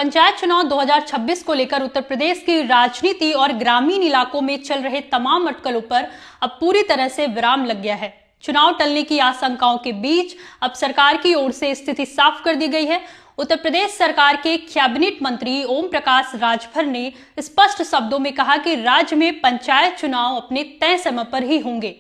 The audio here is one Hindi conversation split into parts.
पंचायत चुनाव 2026 को लेकर उत्तर प्रदेश की राजनीति और ग्रामीण इलाकों में चल रहे तमाम अटकलों पर अब पूरी तरह से विराम लग गया है। चुनाव टलने की आशंकाओं के बीच अब सरकार की ओर से स्थिति साफ कर दी गई है। उत्तर प्रदेश सरकार के कैबिनेट मंत्री ओम प्रकाश राजभर ने स्पष्ट शब्दों में कहा कि राज्य में पंचायत चुनाव अपने तय समय पर ही होंगे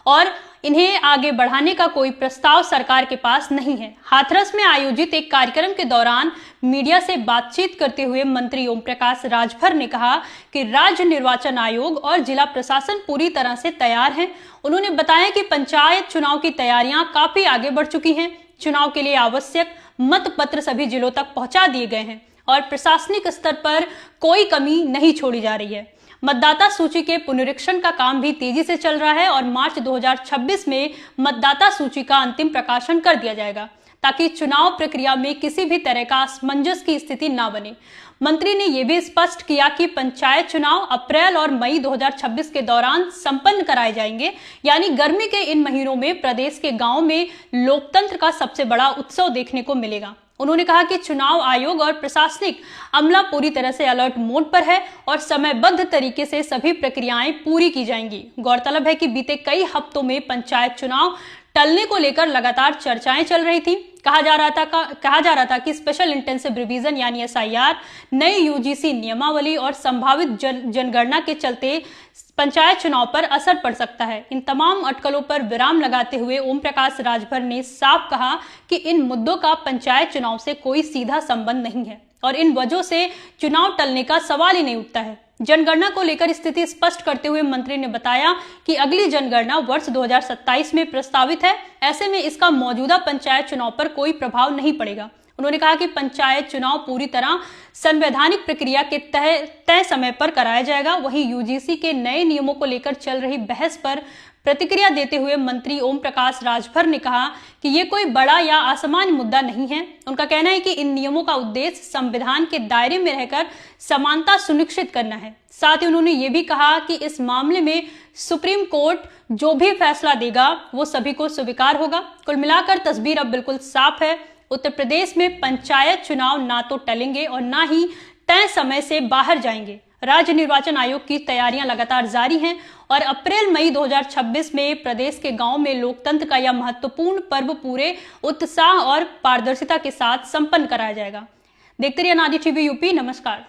और इन्हें आगे बढ़ाने का कोई प्रस्ताव सरकार के पास नहीं है। हाथरस में आयोजित एक कार्यक्रम के दौरान मीडिया से बातचीत करते हुए मंत्री ओम प्रकाश राजभर ने कहा कि राज्य निर्वाचन आयोग और जिला प्रशासन पूरी तरह से तैयार हैं। उन्होंने बताया कि पंचायत चुनाव की तैयारियां काफी आगे बढ़ चुकी हैं। चुनाव के लिए आवश्यक मत पत्र सभी जिलों तक पहुंचा दिए गए हैं और प्रशासनिक स्तर पर कोई कमी नहीं छोड़ी जा रही है। मतदाता सूची के पुनरीक्षण का काम भी तेजी से चल रहा है और मार्च 2026 में मतदाता सूची का अंतिम प्रकाशन कर दिया जाएगा ताकि चुनाव प्रक्रिया में किसी भी तरह का असमंजस की स्थिति न बने। मंत्री ने यह भी स्पष्ट किया कि पंचायत चुनाव अप्रैल और मई 2026 के दौरान संपन्न कराए जाएंगे, यानी गर्मी के इन महीनों में प्रदेश के गांवों में लोकतंत्र का सबसे बड़ा उत्सव देखने को मिलेगा। उन्होंने कहा कि चुनाव आयोग और प्रशासनिक अमला पूरी तरह से अलर्ट मोड पर है और समयबद्ध तरीके से सभी प्रक्रियाएं पूरी की जाएंगी। गौरतलब है कि बीते कई हफ्तों में पंचायत चुनाव टलने को लेकर लगातार चर्चाएं चल रही थी। कहा जा रहा था कि स्पेशल इंटेंसिव रिवीजन यानी SIR, नई यूजीसी नियमावली और संभावित जनगणना के चलते पंचायत चुनाव पर असर पड़ सकता है। इन तमाम अटकलों पर विराम लगाते हुए ओम प्रकाश राजभर ने साफ कहा कि इन मुद्दों का पंचायत चुनाव से कोई सीधा संबंध नहीं है और इन वजहों से चुनाव टलने का सवाल ही नहीं उठता है। जनगणना को लेकर स्थिति स्पष्ट करते हुए मंत्री ने बताया कि अगली जनगणना वर्ष 2027 में प्रस्तावित है। ऐसे में इसका मौजूदा पंचायत चुनाव पर कोई प्रभाव नहीं पड़ेगा। उन्होंने कहा कि पंचायत चुनाव पूरी तरह संवैधानिक प्रक्रिया के तय समय पर कराया जाएगा। वहीं यूजीसी के नए नियमों को लेकर चल रही बहस पर प्रतिक्रिया देते हुए मंत्री ओम प्रकाश राजभर ने कहा कि ये कोई बड़ा या असामान्य मुद्दा नहीं है। उनका कहना है कि इन नियमों का उद्देश्य संविधान के दायरे में रहकर समानता सुनिश्चित करना है। साथ ही उन्होंने ये भी कहा कि इस मामले में सुप्रीम कोर्ट जो भी फैसला देगा वो सभी को स्वीकार होगा। कुल मिलाकर तस्वीर अब बिल्कुल साफ है। उत्तर प्रदेश में पंचायत चुनाव ना तो टलेंगे और ना ही तय समय से बाहर जाएंगे। राज्य निर्वाचन आयोग की तैयारियां लगातार जारी हैं और अप्रैल मई 2026 में प्रदेश के गांव में लोकतंत्र का यह महत्वपूर्ण पर्व पूरे उत्साह और पारदर्शिता के साथ संपन्न कराया जाएगा। देखते रहिए अनादि टीवी यूपी। नमस्कार।